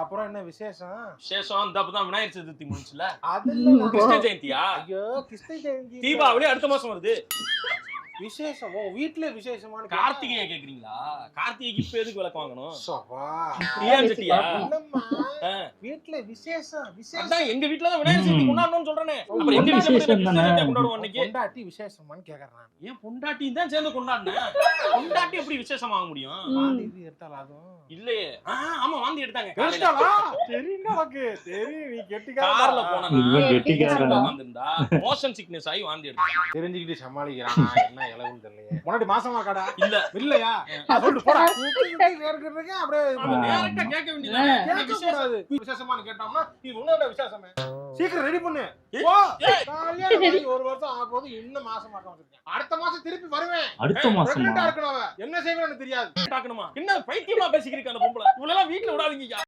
அப்புறம் என்ன விசேஷம்? விசேஷம் இந்த அப்பதான் விநாயகர் சதுர்த்தி முடிச்சுல. அது இல்ல. கிருஷ்ண ஜெயந்தியா? ஐயோ கிருஷ்ண ஜெயந்தி. தீபாவளி அடுத்த மாசம் வருது. விசேஷம். ஓ வீட்ல விசேஷமான கார்த்திகையை கேக்குறீங்களா? கார்த்திகைக்கு இப்ப எதுக்கு விளக்கு வாங்கணும்? சபா. ஏன் செட்டியா? இல்லம்மா. வீட்ல விசேஷம். அதான் எங்க வீட்ல தான் விநாயகர் சதுர்த்தி கொண்டாடணும்னு சொல்றேனே. அப்புறம் எங்க வீட்ல மட்டும் கிருஷ்ண ஜெயந்தி கொண்டாடுவோம் அன்னைக்கு. பொண்டாட்டி விசேஷமான்னு கேக்குறேன் நான். ஏன் பொண்டாட்டி தான் சேர்ந்து கொண்டாடுனேன். பொண்டாட்டி எப்படி விசேஷம் வாங்க முடியும்? வாந்தி எடுத்தால அதுவும். இல்லையே. ஆமா வாந்தி எடுத்தாங்க. எடுத்தாளா? தெரியும் எனக்கு. தெரியும் நீ கெட்டிக்காரன். கார்ல போனா கெட்டிக்காரன். வந்திருந்தா மோஷன் சிக்னஸ் ஆகி வாந்தி எடுத்தாங்க. தெரிஞ்சுக்கிட்டு சமாளிக்கிறானா என்ன இலவுன்னு தெரியலையே. முன்னாடி மாசமா இருக்காடா? இல்ல இல்லையா? சொல்லு போடா. வேர்க்கிறதுக்கு அப்படியே டைரக்டா கேட்க வேண்டியதானே. கேட்க கூடாது. விசேஷமான்னு கேட்டோம்னா இது உன்னோட விசேஷமே. சீக்கிரம் ரெடி பண்ணு. போ. கல்யாணம் ஆகி ஒரு வருஷம் ஆக போகுது இன்னும் மாசமாக்க வந்திருக்கேன். அடுத்த மாசம் திருப்பி வருவேன். அடுத்த மாசமா? பிரெக்னன்ட்டா இருக்கணும் அவ. என்ன செய்வேன்னு எனக்கு தெரியாது. என்ன பைத்தியமா பேசிக்கிறீங்க அந்த பொம்பளை. இவளெல்லாம் வீட்ல விடாதீங்க.